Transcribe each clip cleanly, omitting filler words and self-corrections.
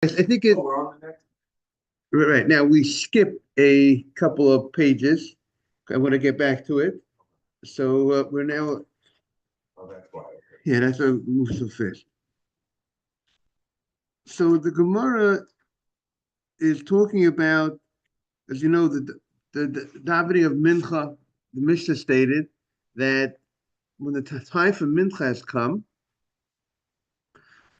I think it. Oh, we're on the next. Right now, we skip a couple of pages. I want to get back to it. So we're now, Oh, that's why. Okay. yeah, that's why we move so fast. So the Gemara is talking about, as you know, the davening of Mincha. The Mishnah stated that when the time for Mincha has come,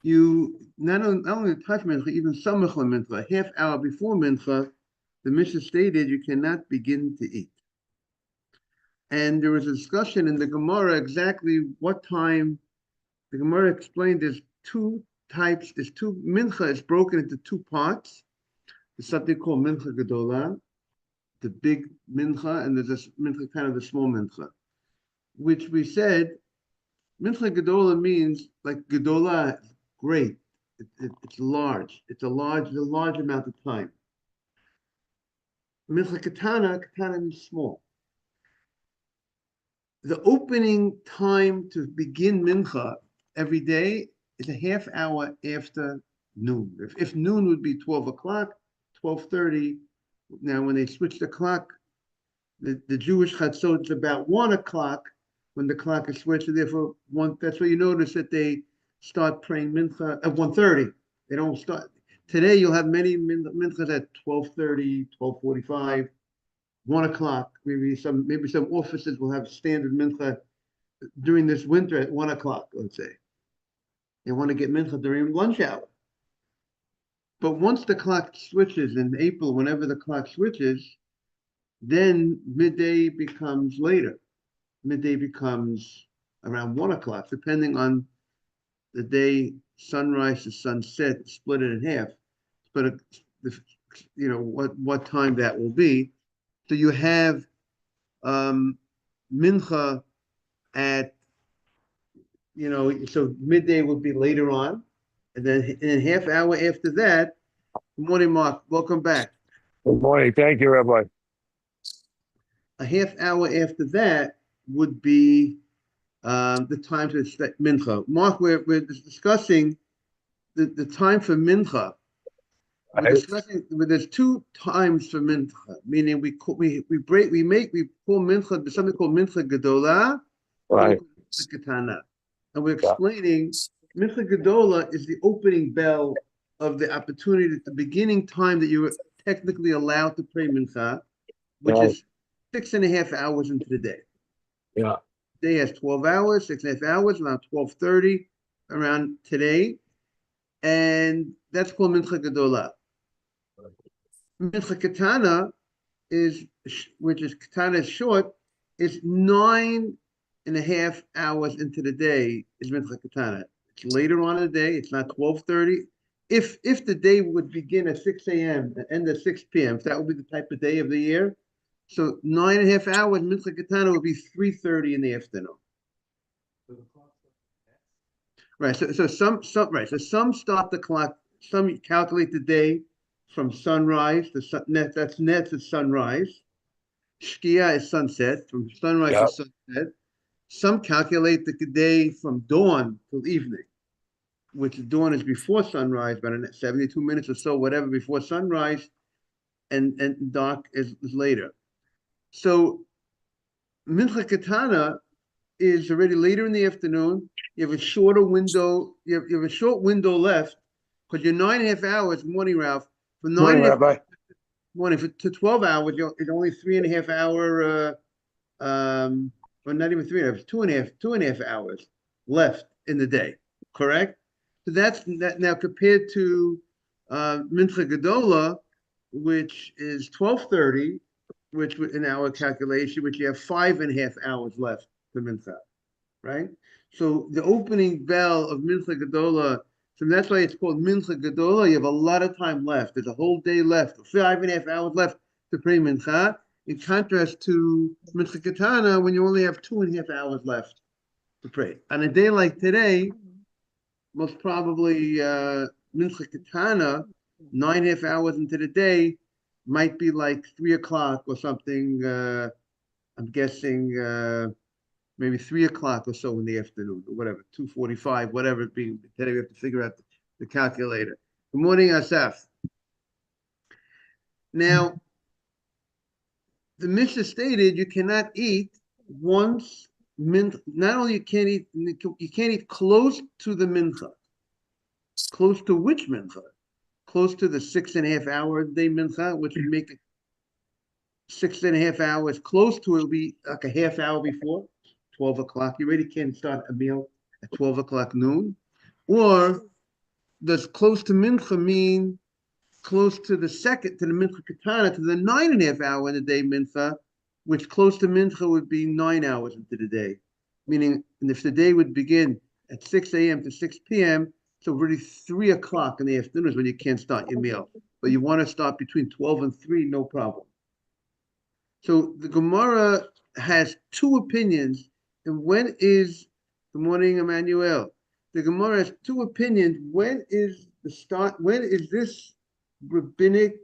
you not only the time for Mincha, even Samach Mincha, a half hour before Mincha, the Mishnah stated you cannot begin to eat. And there was a discussion in the Gemara exactly what time. The Gemara explained there's two types. There's two mincha is broken into two parts. There's something called mincha gedola, the big mincha, and there's this mincha kind of the small mincha, which we said mincha gedola means like gedola, great. It's large. It's a large amount of time. Mincha katana means small. The opening time to begin mincha every day is a half hour after noon. If noon would be 12 o'clock, 12:30. Now, when they switch the clock, the Jewish chatzot is about 1 o'clock when the clock is switched. So therefore, that's why you notice that they start praying mincha at 1:30. They don't start. Today, you'll have many minchas at 12:30, 12:45. 1 o'clock. Maybe some offices will have standard mincha during this winter at 1 o'clock. Let's say they want to get mincha during lunch hour. But once the clock switches in April, whenever the clock switches, then midday becomes later. Midday becomes around 1 o'clock, depending on the day, sunrise to sunset, split it in half. But what time that will be. So you have mincha at, so midday would be later on, and then in a half hour after that. Good morning, Mark. Welcome back. Good morning. Thank you, Rabbi. A half hour after that would be the time to expect mincha. Mark, we're discussing the time for mincha. We're discussing. There's two times for mincha, meaning we pull mincha something called mincha gedola, Right. mincha katana, and we're explaining mincha gedola is the opening bell of the opportunity, the beginning time that you were technically allowed to pray mincha, which is 6.5 hours into the day. Yeah. Day has 12 hours, 6.5 hours, around 12:30, around today, and that's called mincha gedola. Mincha katana which is katana is short, is 9.5 hours into the day is mincha katana. It's later on in the day. It's not 12:30. If the day would begin at 6 a.m. and end at 6 p.m., if that would be the type of day of the year, so 9.5 hours mincha katana would be 3:30 in the afternoon. Right. So some start the clock. Some calculate the day from sunrise to that's net to sunrise. Shkia is sunset, from sunrise to sunset. Some calculate the day from dawn till evening, which dawn is before sunrise, about 72 minutes or so, whatever, before sunrise, and dark is later. So mincha katana is already later in the afternoon. You have a shorter window. You have a short window left because you're 9.5 hours. Morning, Ralph. For Morning, Rabbi. Morning to 12 hours. It's only 3.5 hour. Or not even 3.5. 2.5 hours left in the day. Correct. So that's that now compared to mincha gedola, which is 12:30, which in our calculation, which you have 5.5 hours left to mincha, right? So the opening bell of mincha gedola, so that's why it's called mincha gedola. You have a lot of time left. There's a whole day left, 5.5 hours left to pray mincha. In contrast to mincha katana, when you only have 2.5 hours left to pray. On a day like today, most probably mincha katana, 9.5 hours into the day, might be like 3 o'clock or something. I'm guessing maybe 3 o'clock or so in the afternoon, or whatever, 2:45, whatever it being. Today we have to figure out the calculator. Good morning, Asaf. Now, the Mishnah stated you cannot eat once mincha. Not only you can't eat close to the mincha. Close to which mincha? Close to the 6.5 hour day mincha, which would make it 6.5 hours. Close to it would be like a half hour before 12 o'clock. You already can't start a meal at 12 o'clock noon. Or does close to mincha mean close to the mincha katana, to the 9.5 hour in the day mincha, which close to mincha would be 9 hours into the day. Meaning, and if the day would begin at 6 a.m. to 6 p.m., so already 3 o'clock in the afternoon is when you can't start your meal. But you want to start between 12 and 3, no problem. So the Gemara has two opinions. And when is, good morning, Emmanuel. The Gemara has two opinions. When is this rabbinic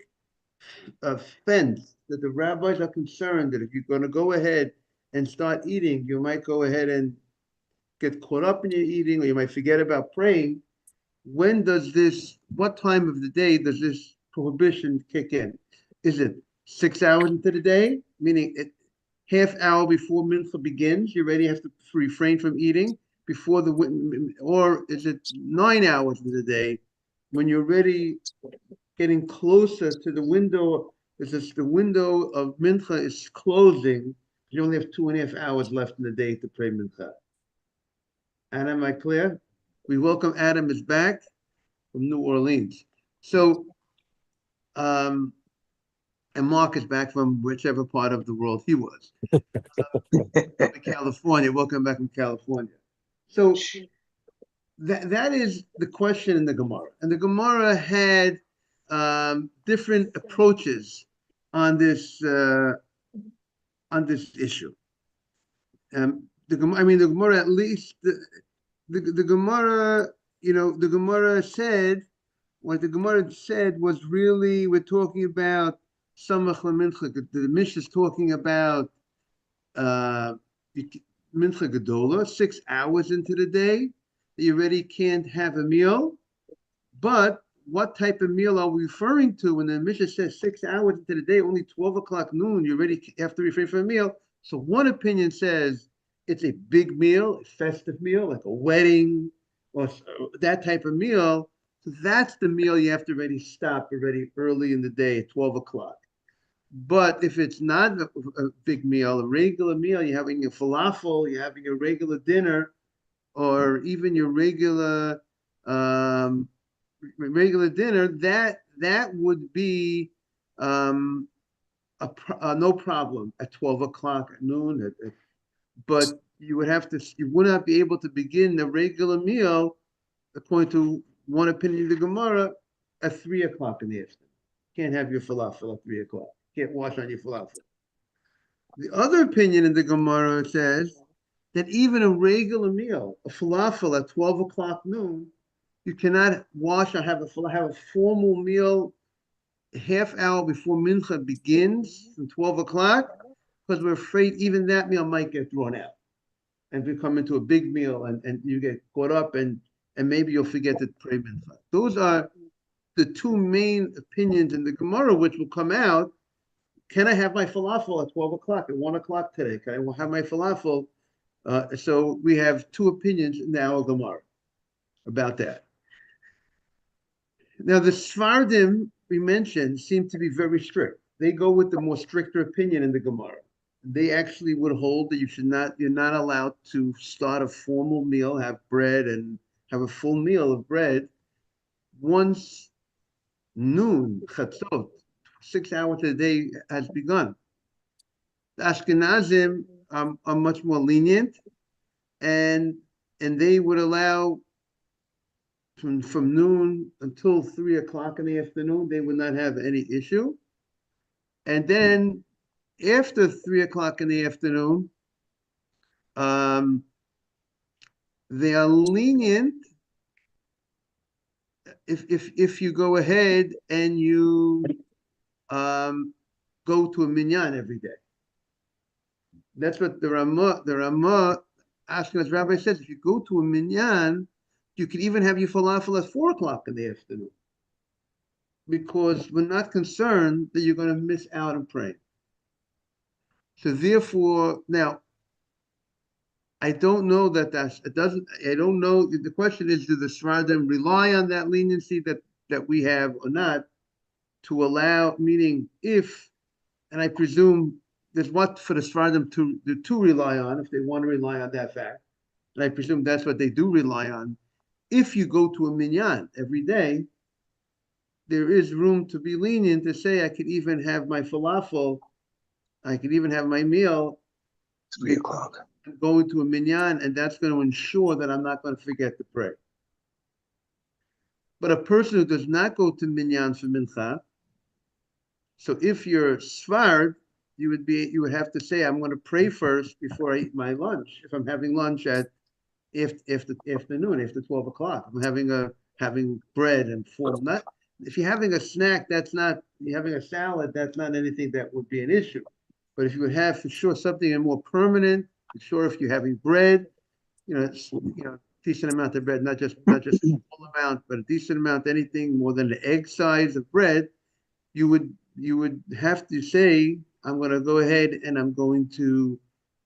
fence that the rabbis are concerned that if you're going to go ahead and start eating, you might go ahead and get caught up in your eating, or you might forget about praying. What time of the day does this prohibition kick in? Is it 6 hours into the day, meaning half hour before mincha begins, you already have to refrain from eating or is it 9 hours into the day when you're already getting closer to the window? The window of mincha is closing. You only have 2.5 hours left in the day to pray mincha. Adam, am I clear? We welcome Adam is back from New Orleans. So, and Mark is back from whichever part of the world he was. California. Welcome back from California. So that is the question in the Gemara. And the Gemara had different approaches on this issue. The Gemara, at least the Gemara, the Gemara said, what the Gemara said was really, we're talking about Samach LaMincha. The Mishnah is talking about Mincha Gedola, 6 hours into the day, that you already can't have a meal. But what type of meal are we referring to when the Mishnah says 6 hours into the day, only 12 o'clock noon, you already have to refrain from a meal? So one opinion says it's a big meal, a festive meal, like a wedding or that type of meal. So that's the meal you have to already stop already early in the day at 12 o'clock. But if it's not a big meal, a regular meal, you're having a falafel, you're having a regular dinner, or even your regular dinner, that would be no problem at 12 o'clock at noon. But you would not be able to begin the regular meal, according to one opinion of the Gemara, at 3 o'clock in the afternoon. Can't have your falafel at 3 o'clock. Can't wash on your falafel. The other opinion in the Gemara says that even a regular meal, a falafel at 12 o'clock noon, you cannot wash or have a formal meal a half hour before mincha begins from 12 o'clock, because we're afraid even that meal might get thrown out and become into a big meal, and you get caught up and maybe you'll forget to pray mincha. Those are the two main opinions in the Gemara, which will come out. Can I have my falafel at 12 o'clock, at 1 o'clock today? Can I have my falafel? So we have two opinions in our Gemara about that. Now, the Sfardim we mentioned seem to be very strict. They go with the more stricter opinion in the Gemara. They actually would hold that you're not allowed to start a formal meal, have bread and have a full meal of bread once noon, chatzot, 6 hours a day has begun. The Ashkenazim are much more lenient, and they would allow from noon until 3 o'clock in the afternoon. They would not have any issue. And then after 3 o'clock in the afternoon, they are lenient if you go ahead and you go to a minyan every day. That's what the Ramah Ashkenaz rabbi says. If you go to a minyan, you could even have your falafel at 4 o'clock in the afternoon. because we're not concerned that you're going to miss out on praying. So therefore, now, I don't know I don't know. The question is, do the Sfaradim rely on that leniency that we have or not to allow, meaning if, and I presume there's what for the Sfaradim to rely on, if they want to rely on that fact, and I presume that's what they do rely on. If you go to a minyan every day, there is room to be lenient to say, I could even have my falafel, I could even have my meal 3 o'clock. going to a minyan, and that's going to ensure that I'm not going to forget to pray. But a person who does not go to minyan for mincha, so if you're Sfard, you would have to say, I'm going to pray first before I eat my lunch. If I'm having lunch at the afternoon, after 12 o'clock, I'm having bread and form. Not if you're having a snack, you're having a salad, that's not anything that would be an issue. But if you would have for sure something more permanent, for sure if you're having bread, decent amount of bread, not just a small amount, but a decent amount, anything more than the egg size of bread, you would have to say, I'm going to go ahead and I'm going to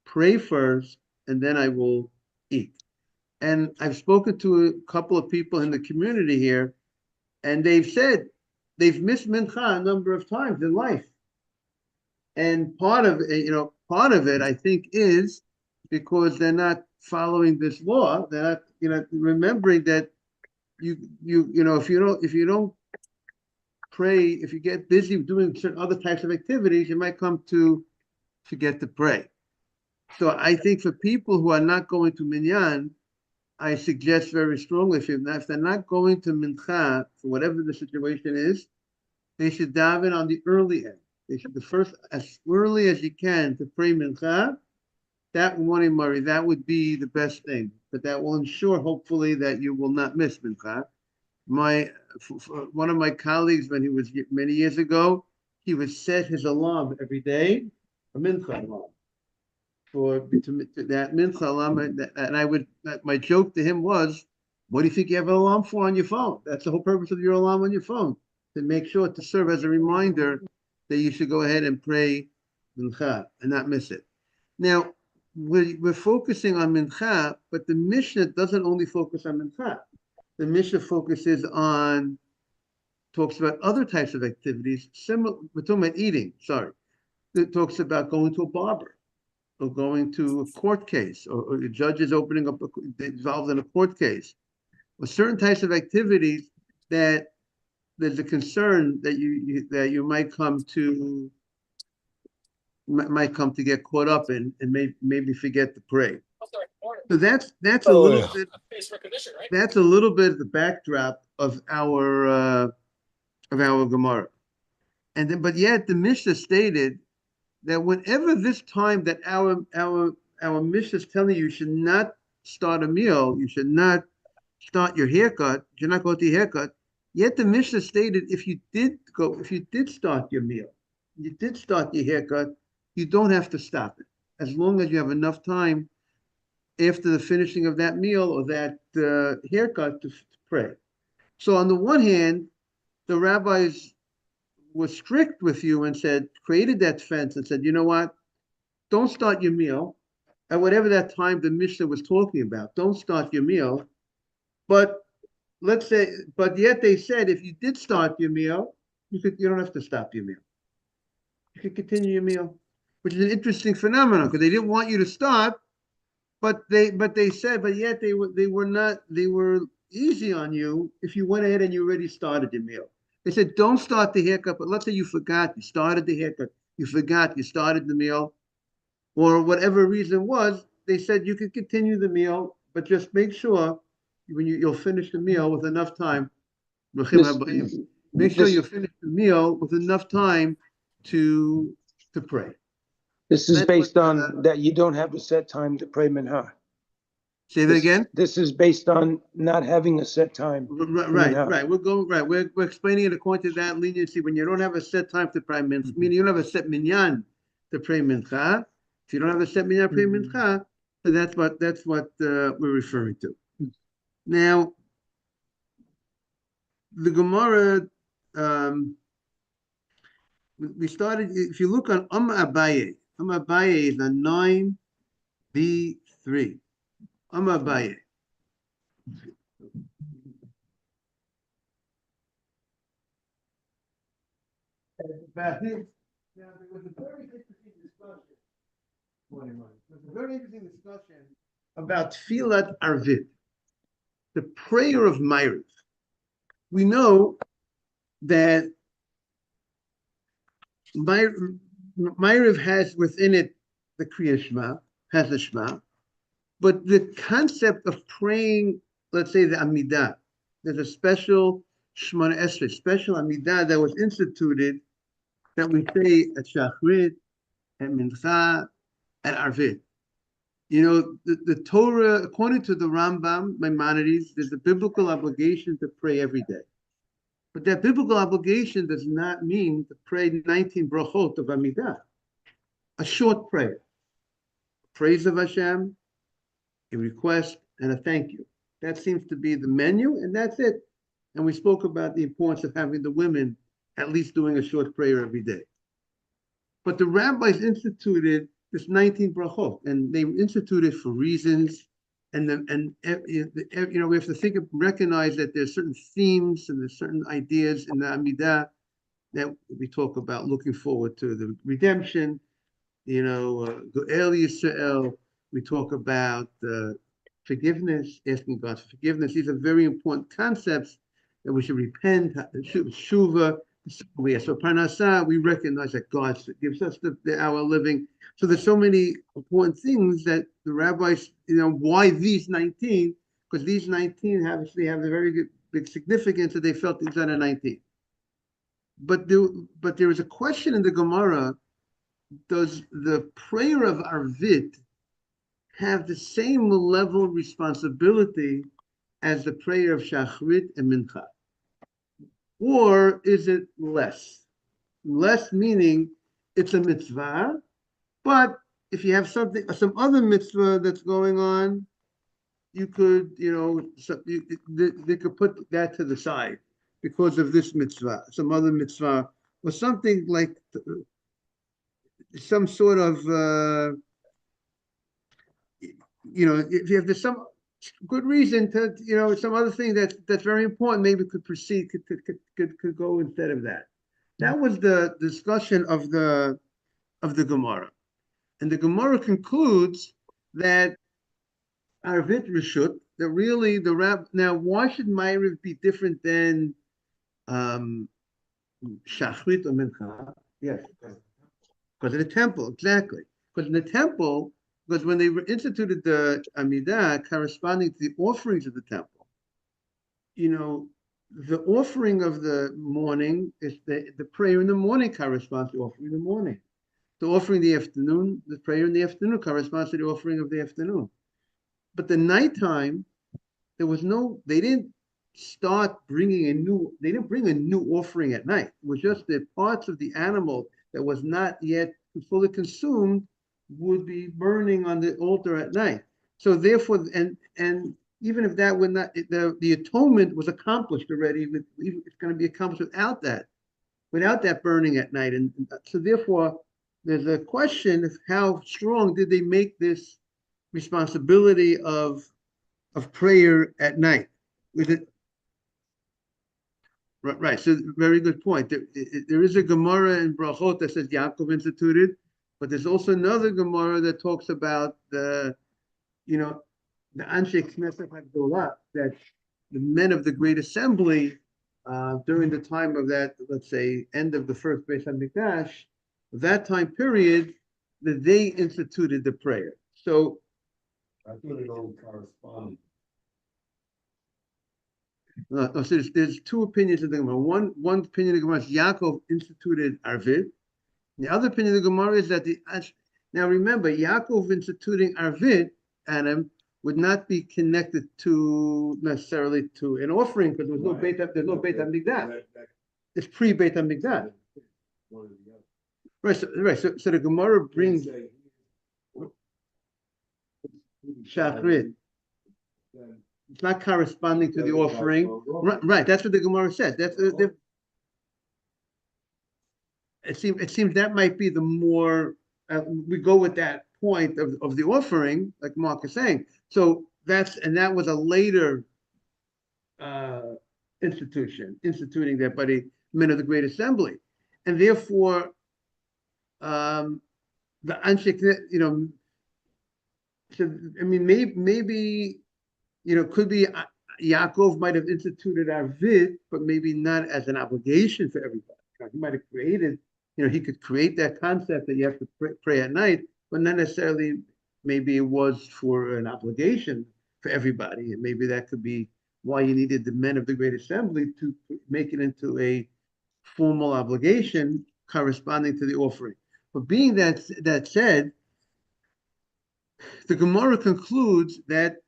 pray first, and then I will eat. And I've spoken to a couple of people in the community here, and they've said they've missed mincha a number of times in life. And part of it, I think, is because they're not following this law. They're not, remembering that if you don't pray, if you get busy doing certain other types of activities, you might come to forget to pray. So I think for people who are not going to minyan, I suggest very strongly, if they're not going to mincha, for whatever the situation is, they should daven on the early end. They should the first, as early as you can, to pray mincha. That morning, Murray, that would be the best thing. But that will ensure, hopefully, that you will not miss mincha. One of my colleagues, when he was many years ago, he would set his alarm every day, a mincha alarm, for that mincha alarm. And my joke to him was, what do you think you have an alarm for on your phone? That's the whole purpose of your alarm on your phone, to make sure to serve as a reminder that you should go ahead and pray mincha and not miss it. Now, we're focusing on mincha, but the Mishnah doesn't only focus on mincha. The Mishnah talks about other types of activities. We're talking about eating, sorry. It talks about going to a barber, or going to a court case, or the judge is opening up, involved in a court case, or certain types of activities that there's a concern that you might come to get caught up in and maybe forget to pray. So that's a little bit. That's a little bit of the backdrop of our Gemara, but yet the Mishnah stated that whenever this time that our Mishnah is telling you should not start a meal, you should not start your haircut, you should not go to your haircut. Yet the Mishnah stated if you did start your meal, you did start your haircut, you don't have to stop it as long as you have enough time after the finishing of that meal or that haircut to pray. So on the one hand, the rabbis were strict with you and created that fence and said, you know what? Don't start your meal at whatever that time the Mishnah was talking about. Don't start your meal. But yet they said if you did start your meal, you don't have to stop your meal. You could continue your meal, which is an interesting phenomenon because they didn't want you to start, but yet they were easy on you if you went ahead and you already started your meal. They said, don't start the haircut, but let's say you forgot, you started the haircut, you forgot, you started the meal, or whatever reason was, they said you could continue the meal, but just make sure when you'll finish the meal with enough time. Make sure you finish the meal with enough time to pray. This is based on that you don't have a set time to pray mincha. Say that again? This is based on not having a set time. Right. We're explaining it according to that leniency. When you don't have a set time to pray mincha, meaning you don't have a set minyan to pray mincha. If you don't have a set minyan to pray mincha, so that's what we're referring to. Now, the Gemara we started, if you look on Abaye is a 9b3. Abaye. There was a very interesting discussion. There was a very interesting discussion about Tfilat Arvit, the prayer of Ma'ariv. We know that Ma'ariv has within it the Kriya Shema, has the Shema, but the concept of praying, let's say the Amidah, there's a special Shemona Esrei, special Amidah that was instituted that we say at Shachrit, at Mincha, at Arvit. You know, the Torah, according to the Rambam, Maimonides, there's a biblical obligation to pray every day. But that biblical obligation does not mean to pray 19 brachot of Amidah. A short prayer. Praise of Hashem, a request, and a thank you. That seems to be the menu, and that's it. And we spoke about the importance of having the women at least doing a short prayer every day. But the rabbis instituted this 19 brachot, and they instituted for reasons. And you know, we have to recognize that there's certain themes and there's certain ideas in the Amidah that we talk about looking forward to the redemption. You know, Go'el Yisrael. We talk about forgiveness, asking God for forgiveness. These are very important concepts that we should repent, shuva. So parnasah, we recognize that God gives us our living. So there's so many important things that the rabbis, you know, why these 19? Because these 19 obviously have a very big significance that they felt these are 19. But there is a question in the Gemara: does the prayer of Arvit have the same level of responsibility as the prayer of Shachrit and Mincha? Or is it less? Less meaning it's a mitzvah, but if you have some other mitzvah that's going on, you could, you know, they could put that to the side because of this mitzvah, some other mitzvah, or something like some sort of, you know, if there's some good reason to, you know, some other thing that's very important, maybe could proceed, could go instead of that. That was the discussion of the Gemara. And the Gemara concludes that Arvit Rishut, that really now why should Ma'ariv be different than Shachrit or Mincha? Yes, because of the temple, exactly. Because in the temple, because when they instituted the Amidah corresponding to the offerings of the temple, you know, the offering of the morning is the prayer in the morning corresponds to the offering in the morning. The offering in the afternoon, the prayer in the afternoon corresponds to the offering of the afternoon. But the nighttime, they didn't bring a new offering at night. It was just the parts of the animal that was not yet fully consumed would be burning on the altar at night. So therefore, and even if that would not, the atonement was accomplished already. It's going to be accomplished without that burning at night. And so therefore, there's a question of how strong did they make this responsibility of prayer at night? With it, right. So very good point. There is a Gemara in Brachot that says Yaakov instituted, but there's also another Gemara that talks about the Anshe Knesset HaGdolah, that the men of the Great Assembly during the time of that, let's say, end of the first Beis HaMikdash, that time period, that they instituted the prayer. So I thought it all corresponded. So there's two opinions of the Gemara. One opinion of the Gemara is Yaakov instituted Arvit. The other opinion of the Gemara is that now remember, Yaakov instituting Arvit, Adam, would not be connected necessarily to an offering because there's no Beit HaMikdash. It's pre-Beit HaMikdash. Right. So the Gemara brings Shachrit. It's not corresponding to the offering. Right. That's what the Gemara says. it seems that might be the more, we go with that point of the offering, like Mark is saying. So that was a later uh, instituting that by the men of the Great Assembly. And therefore, the Anshek, so, I mean, maybe, could be Yaakov might have instituted Arvit, but maybe not as an obligation for everybody. He might have created, he could create that concept that you have to pray at night, but not necessarily maybe it was for an obligation for everybody. And maybe that could be why you needed the men of the Great Assembly to make it into a formal obligation corresponding to the offering. But being that said, the Gemara concludes that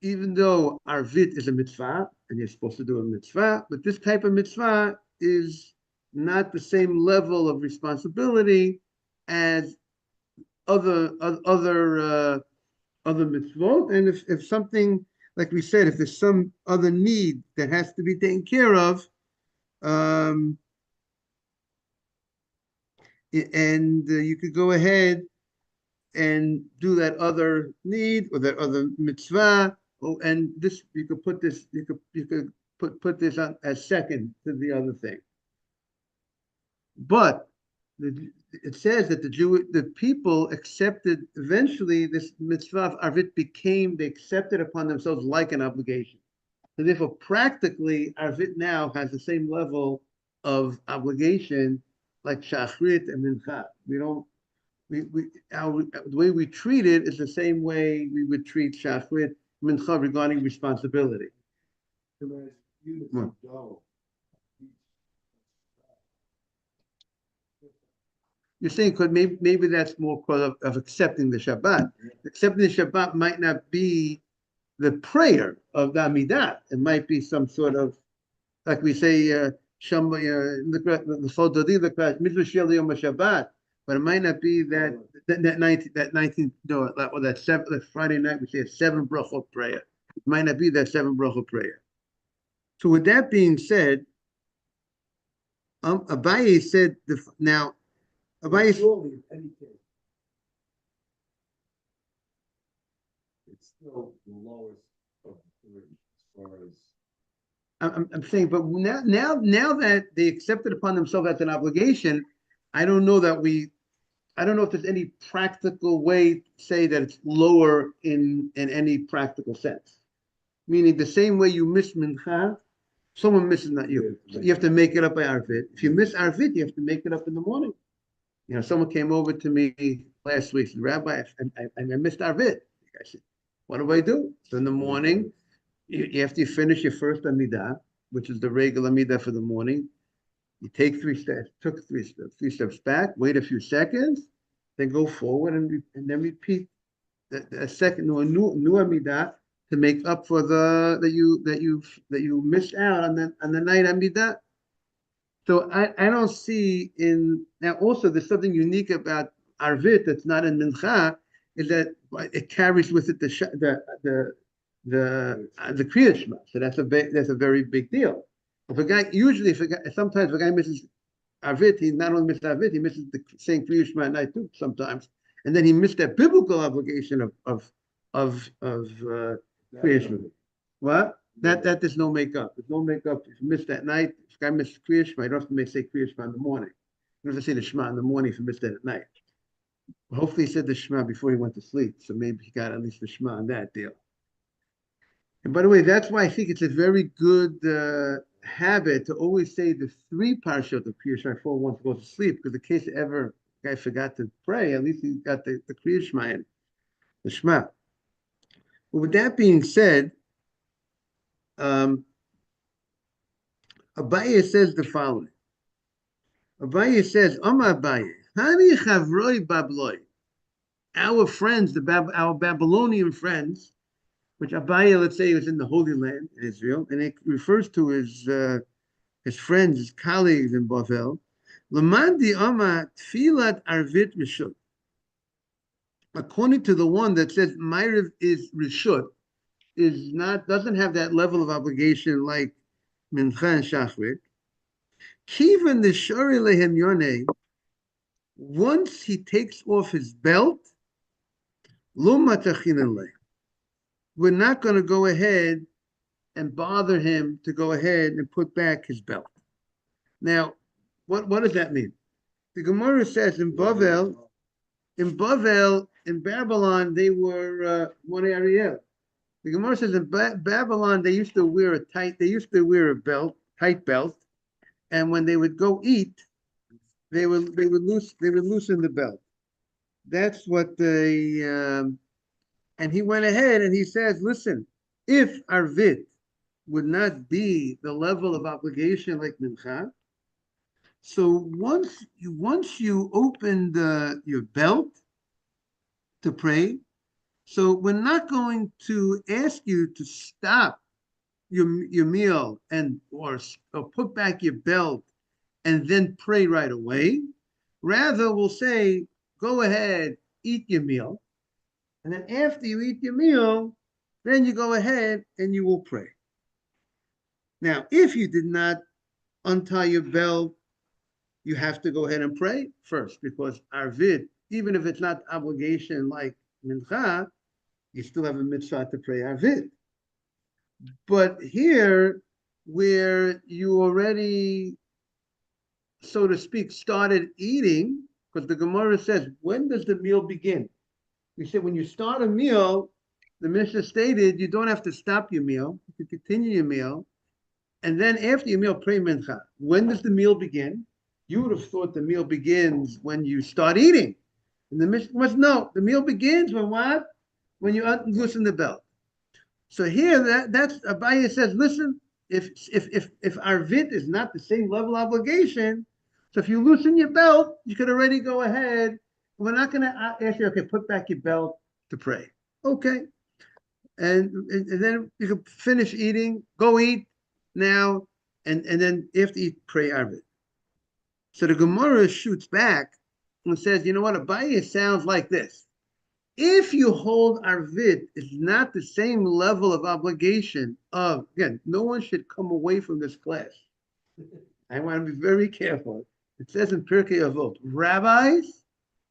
even though Arvit is a mitzvah, and you're supposed to do a mitzvah, but this type of mitzvah is not the same level of responsibility as other mitzvot. And if something, like we said, if there's some other need that has to be taken care of, you could go ahead and do that other need or that other mitzvah. And this, you could put this on as second to the other thing. But it says that the people accepted eventually this mitzvah of Arvit they accepted upon themselves like an obligation. So therefore, practically, Arvit now has the same level of obligation like Shachrit and Mincha. The way we treat it is the same way we would treat Shachrit, Mincha regarding responsibility. You're saying maybe that's more of accepting the Shabbat. Accepting the Shabbat might not be the prayer of the Amidah. It might be some sort of, like we say, the Shabbat. But it might not be that Friday night we say a 7 brachot prayer. It might not be that 7 brachot prayer. So with that being said, Abaye said now. Abaye, it's still the lowest of the three as far as. I'm saying, but now that they accepted upon themselves as an obligation, I don't know if there's any practical way to say that it's lower in any practical sense. Meaning the same way you miss mincha, someone misses, not you. So you have to make it up by Arvit. If you miss Arvit, you have to make it up in the morning. Someone came over to me last week, said, Rabbi, I missed Arvit. I said, what do I do? So in the morning, after you finish your first Amidah, which is the regular Amidah for the morning, you take 3 steps, took 3 steps back, wait a few seconds, then go forward and then repeat a second, a new Amidah to make up for that you missed out on the night Amidah. So I don't see now also there's something unique about Arvit that's not in Mincha, is that it carries with it the Kriyat Shema. So that's a very big deal. Sometimes if a guy misses Arvit, he not only misses Arvit, he misses the saying Kriyat Shema at night too sometimes, and then he missed that biblical obligation of Kriyat Shema. What? That there's no makeup. There's no makeup. If you miss that night, if a guy misses Kriyat Shema, you don't have to say Kriyat Shema in the morning. You don't have to say the Shema in the morning if you missed it at night. Hopefully he said the Shema before he went to sleep, so maybe he got at least the Shema on that deal. And by the way, that's why I think it's a very good habit to always say the 3 parashot of Kriyat Shema before one goes to sleep, because in case ever the guy forgot to pray, at least he got the Kriyat Shema in, the Shema. But with that being said, Abaye says the following. Abaye says, Oma Abaye, Hani Chavroi Babloi. Our friends, our Babylonian friends, which Abaye, let's say, was in the Holy Land in Israel, and it refers to his friends, his colleagues in Bavel. Lamandi Oma Tfilat Arvit Rishut. According to the one that says Ma'ariv is Rishut, doesn't have that level of obligation like Mincha and Shachrit. Kivan the shari lehem yoneh, once he takes off his belt, lo matachin leh. We're not going to go ahead and bother him to go ahead and put back his belt. Now, what does that mean? The Gemara says in Babylon, they were Monei Ariel. The Gemara says in Babylon, they used to wear a tight belt, and when they would go eat, they would loosen the belt. That's what and he went ahead and he says, listen, if Arvit would not be the level of obligation like Mincha, so once you open your belt to pray, so we're not going to ask you to stop your meal or put back your belt and then pray right away. Rather, we'll say, go ahead, eat your meal. And then after you eat your meal, then you go ahead and you will pray. Now, if you did not untie your belt, you have to go ahead and pray first, because Arvid, even if it's not obligation like Mincha, you still have a mitzvah to pray Arvid. But here, where you already, so to speak, started eating, because the Gemara says, when does the meal begin? We said when you start a meal, the Mishnah stated you don't have to stop your meal, you can continue your meal, and then after your meal, pray Mincha. When does the meal begin? You would have thought the meal begins when you start eating. And the Mishnah was no, the meal begins when what? When you loosen the belt. So here, that's Abaye says, listen, if Arvit is not the same level obligation, so if you loosen your belt, you could already go ahead. We're not going to ask you, okay, put back your belt to pray. Okay. And then you can finish eating, go eat now, and then after you pray Arvit. So the Gemara shoots back and says, you know what, Abaye sounds like this. If you hold Arvit is not the same level of obligation of, again, no one should come away from this class. I want to be very careful. It says in Pirkei Avot, rabbis,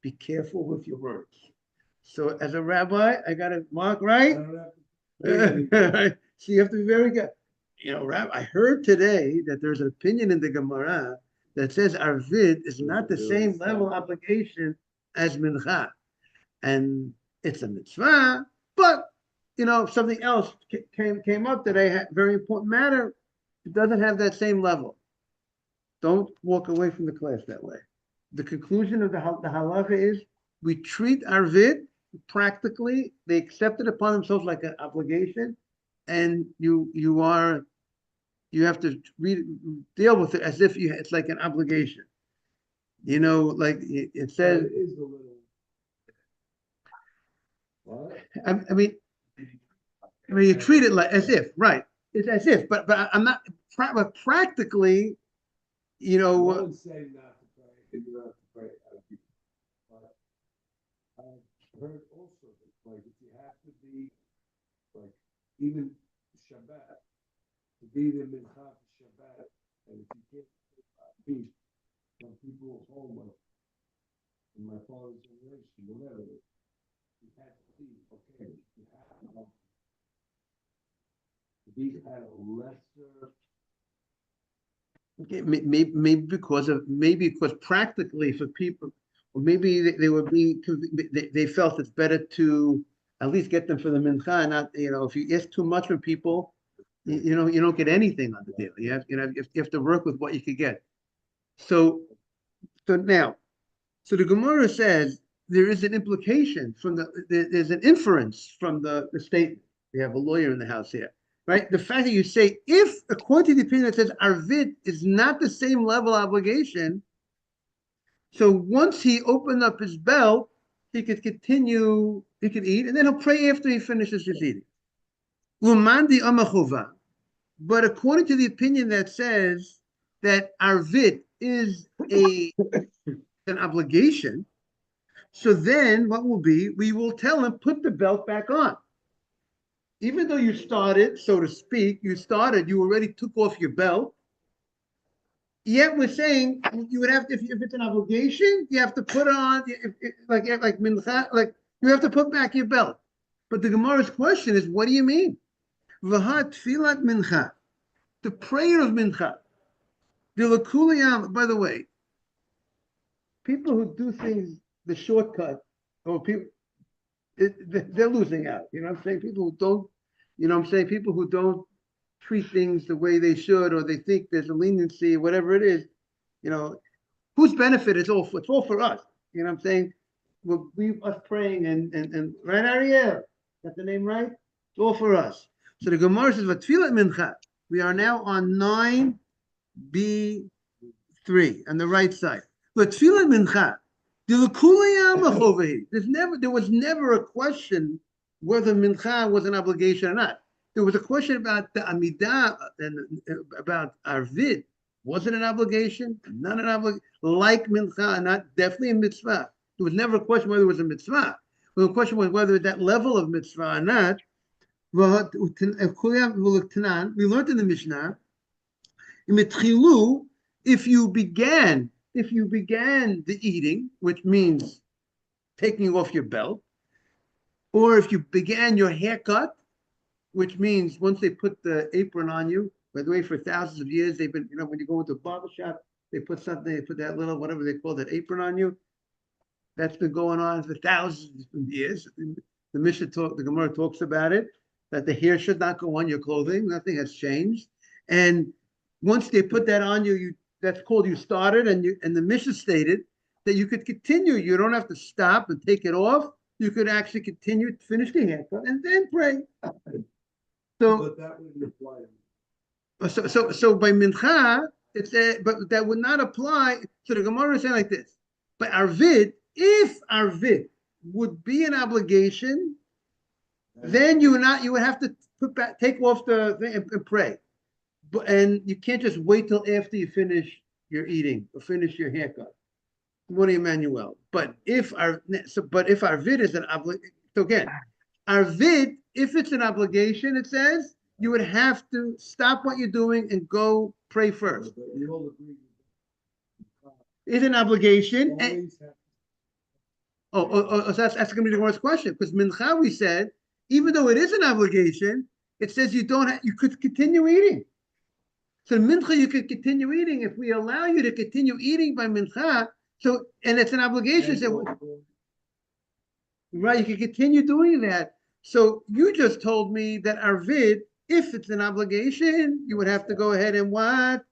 be careful with your words. So as a rabbi, I got to mark right. So you have to be very good. You know, I heard today that there's an opinion in the Gemara that says Arvid is not the same level obligation as Mincha. And it's a mitzvah, but, you know, if something else came up today, very important matter, it doesn't have that same level. Don't walk away from the class that way. The conclusion of the halacha is we treat Arvid practically, they accept it upon themselves like an obligation, and you have to deal with it as if it's like an obligation. You know, like it says. It is a little. What? I mean, you treat it like as if, right? It's as if, but I'm not. But practically, you know. No one's saying not to pray. You don't have to pray. But I've heard also that, like, if you have to be, like, even Shabbat, to be the mincha for Shabbat, and if you can't be from people's home, like in my father's generation, whatever, you have to be okay. You have to be at a lesser. Okay, maybe because practically for people, or maybe they would be they felt it's better to at least get them for the mincha, not, you know, if you ask too much from people, you know, you don't get anything on the deal. You have to work with what you could get. So the Gemara says there is an implication from there's an inference from the statement. We have a lawyer in the house here, right? The fact that you say, if according to the opinion that says Arvid is not the same level obligation, so once he opened up his belt, he could continue, he could eat, and then he'll pray after he finishes his eating. Umandi amachova. But according to the opinion that says that Arvid is an obligation, so then what will be, we will tell him, put the belt back on. Even though you started, so to speak, you already took off your belt, Yet we're saying you would have to, if it's an obligation, you have to put on, like mincha, like you have to put back your belt. But the Gemara's question is, what do you mean? V'ha tfilat mincha, the prayer of mincha. The lakuliyam, by the way, people who do things the shortcut, or people, they're losing out. You know what I'm saying? People who don't, you know what I'm saying? People who don't treat things the way they should, or they think there's a leniency, whatever it is, you know, whose benefit is all for, it's all for us. You know what I'm saying? We us praying and right, Ariel? Got the name right? It's all for us. So the Gemara says, "Vatfilat mincha." We are now on 9b3 on the right side. Vatfilat mincha. There was never a question whether mincha was an obligation or not. There was a question about the amidah and about arvid. Was it an obligation? Not an obligation. Like mincha, not definitely a mitzvah. There was never a question whether it was a mitzvah. The question was whether that level of mitzvah or not. We learned in the Mishnah, if you began the eating, which means taking off your belt, or if you began your haircut, which means once they put the apron on you, by the way, for thousands of years, they've been, you know, when you go into a barber shop, they put that little, whatever they call that apron on you. That's been going on for thousands of years. The Mishnah the Gemara talks about it, that the hair should not go on your clothing. Nothing has changed. And once they put that on you, that's called you started, and the Mishnah stated that you could continue. You don't have to stop and take it off. You could actually continue to finish the haircut and then pray. So, But that wouldn't apply. so by mincha, but that would not apply. So the Gemara is saying like this: by arvid, if arvid would be an obligation, then you would have to take off the thing and pray. And you can't just wait till after you finish your eating or finish your haircut. What Emmanuel? But if arvid is an obligation, so again, arvid, if it's an obligation, it says you would have to stop what you're doing and go pray first. But you all agree. It's an obligation. Always have. So that's going to be the worst question, because mincha, we said, even though it is an obligation, it says you could continue eating. So mincha, you could continue eating if we allow you to continue eating by mincha. So, and it's an obligation. So, right, you can continue doing that. So you just told me that arvid, if it's an obligation, you would have to go ahead and what,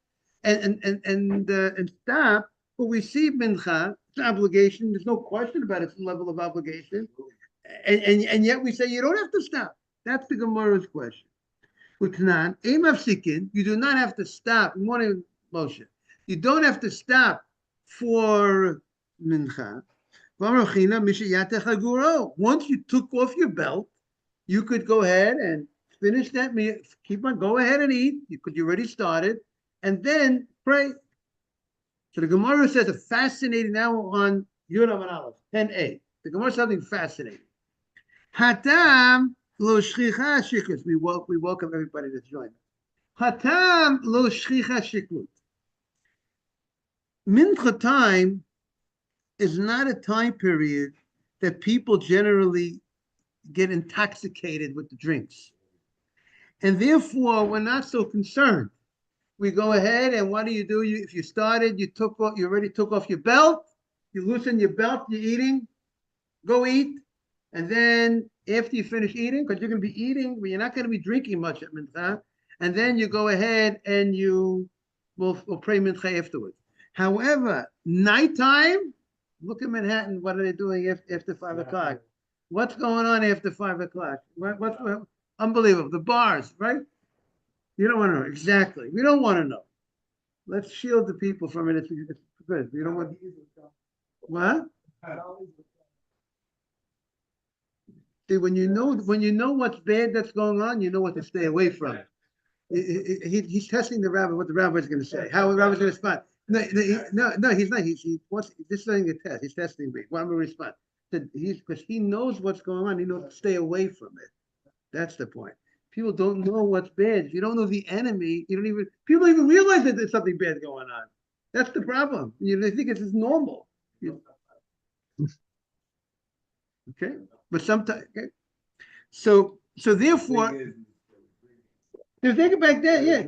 and stop. But we see mincha, it's an obligation. There's no question about its level of obligation, and yet we say you don't have to stop. That's the Gemara's question. Utnan, you do not have to stop. Morning, Moshe. You don't have to stop for mincha. Once you took off your belt, you could go ahead and finish that meal. Go ahead and eat. You already started, and then pray. So the Gemara says a fascinating, now on Yud Amud Aleph, 10a. The Gemara says something fascinating. Hatam lo shchicha shiklut. We welcome everybody to join us. Hatam lo shchicha shiklut. Mincha time is not a time period that people generally get intoxicated with the drinks. And therefore, we're not so concerned. We go ahead, and what do? If you started, you already took off your belt, you loosen your belt, you're eating, go eat. And then after you finish eating, because you're going to be eating, but you're not going to be drinking much at mincha, and then you go ahead and you will pray mincha afterwards. However, nighttime, look at Manhattan, what are they doing after 5 o'clock? What's going on after 5 o'clock? What's unbelievable? The bars, right? You don't want to know. Exactly. We don't want to know. Let's shield the people from it. It's good. We don't want. What? See, when you know what's bad that's going on, you know what to stay away from. He's testing the rabbi, what the rabbi's going to say, how the rabbi's going to respond. No, he's not. He wants this is a test. He's testing me. What I'm going to respond. Because he knows what's going on. He knows to stay away from it. That's the point. People don't know what's bad. If you don't know the enemy, people don't even realize that there's something bad going on. That's the problem. They think it's normal. Okay, but sometimes, okay. So therefore, they think back then, yeah,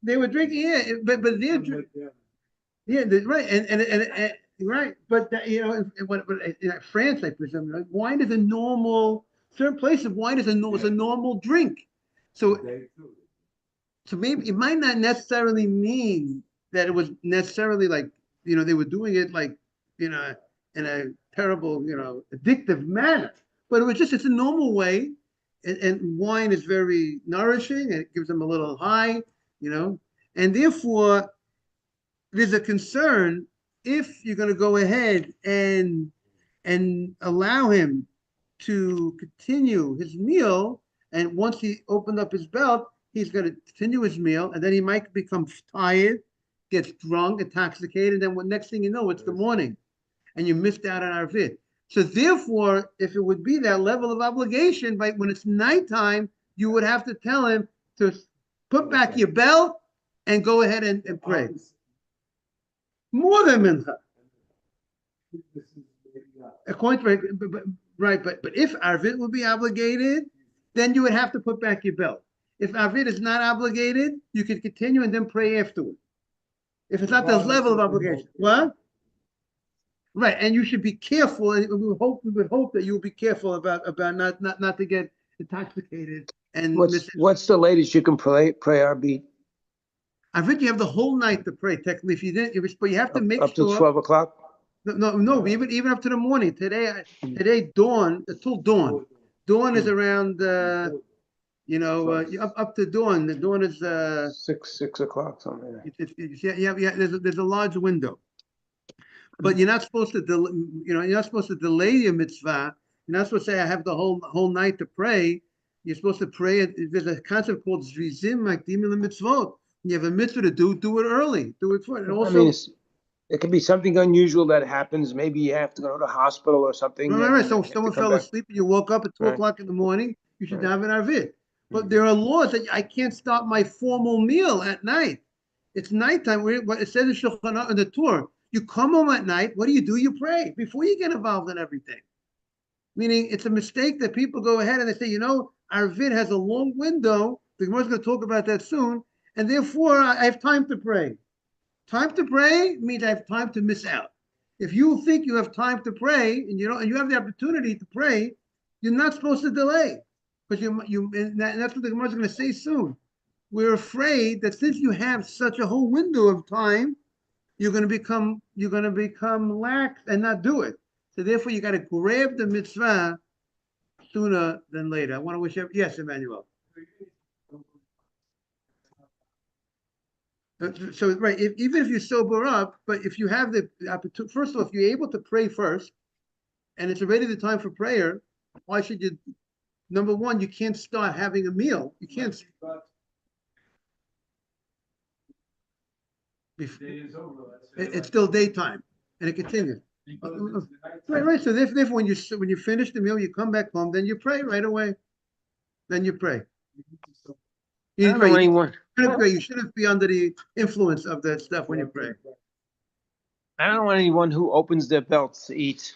they were drinking, yeah, but they're, yeah, right, and right, but in France, I presume, like, wine is a normal, certain places, wine is a normal drink. So maybe it might not necessarily mean that it was necessarily like, they were doing it like, in a terrible, addictive manner. But it's a normal way. And wine is very nourishing and it gives them a little high, and therefore there's a concern if you're going to go ahead and allow him to continue his meal, and once he opened up his belt, he's going to continue his meal, and then he might become tired, gets drunk, intoxicated, and then next thing you know, it's the morning, and you missed out on our vid. So therefore, if it would be that level of obligation, when it's nighttime, you would have to tell him to put back your belt and go ahead and pray. More than mincha. According to, right, but if Arvit will be obligated, then you would have to put back your belt. If Arvit is not obligated, you can continue and then pray afterward. If it's not the level of obligation. What? Right, and you should be careful, and we would hope that you'll be careful about not to get intoxicated. And what's the latest you can pray Arvit? Arvit, you have the whole night to pray. Technically, if you didn't, but you have to make up to 12 o'clock. No, even up to the morning. Today dawn till dawn. Dawn is around up to dawn. The dawn is 6 o'clock something. Yeah. There's a large window, but you're not supposed to you're not supposed to delay your mitzvah. You're not supposed to say I have the whole night to pray. You're supposed to pray. There's a concept called zrizim makdim mitzvot. You have a mitzvah to do it early. Do it for it. And also, it could be something unusual that happens. Maybe you have to go to the hospital or something. Right. So if someone fell asleep and you woke up at 2 o'clock in the morning, you should have an arvit. But there are laws that I can't start my formal meal at night. It's nighttime. It says in Shulchan Aruch in the Torah, you come home at night. What do? You pray before you get involved in everything. Meaning, it's a mistake that people go ahead and they say, arvit has a long window. The Gemara's going to talk about that soon, and therefore I have time to pray. Time to pray means I have time to miss out. If you think you have time to pray and you have the opportunity to pray, you're not supposed to delay, because and that's what the Gemara is going to say soon. We're afraid that since you have such a whole window of time, you're going to become lax and not do it. So therefore, you got to grab the mitzvah sooner than later. I want to wish yes, Emmanuel. So right, even if you sober up, but if you have the opportunity, first of all, if you're able to pray first, and it's already the time for prayer, why should you? Number one, you can't start having a meal. You can't. It's still daytime, and it continues. Right. So therefore, when you finish the meal, you come back home, then you pray right away. Then you pray. You shouldn't be under the influence of that stuff when you pray. I don't want anyone who opens their belts to eat.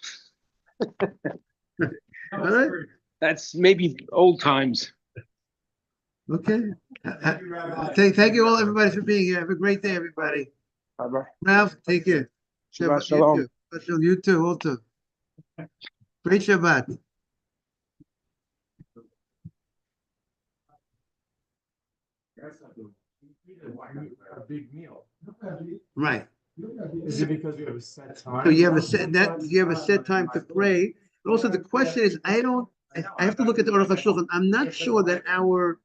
All right. That's maybe old times. Okay. Thank you all, everybody, for being here. Have a great day, everybody. Bye-bye. Ralph, take care. Shabbat shalom. You too, also. Great Shabbat. A big meal. Right. Is it because you have a set time? So you have a set time to pray. But also the question is, I have to look at the Aruch HaShulchan. I'm not sure that our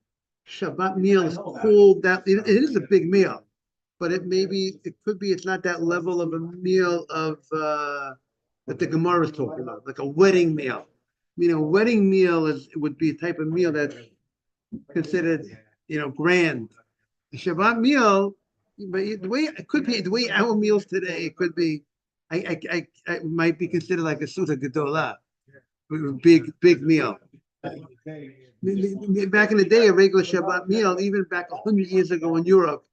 Shabbat meal is called that. It is a big meal, but it could be it's not that level of a meal of that the Gemara is talking about, like a wedding meal. A wedding meal would be a type of meal that's considered, grand. The Shabbat meal, but the way it could be, the way our meals today, it could be, I might be considered like a Suda Gedolah, big meal. Back in the day, a regular Shabbat meal, even back 100 years ago in Europe,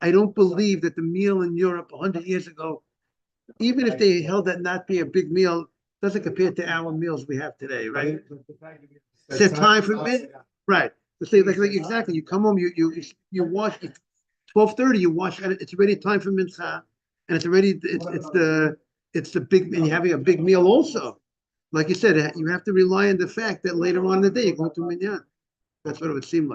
I don't believe that the meal in Europe 100 years ago, even if they held that not be a big meal, doesn't compare to our meals we have today, right? Set time for mid, right? To say like exactly, you come home, you wash at 12:30, you wash, and it's already time for mincha, and it's already it's the big, and you're having a big meal also. Like you said, you have to rely on the fact that later on in the day you're going to minyan. That's what it would seem like.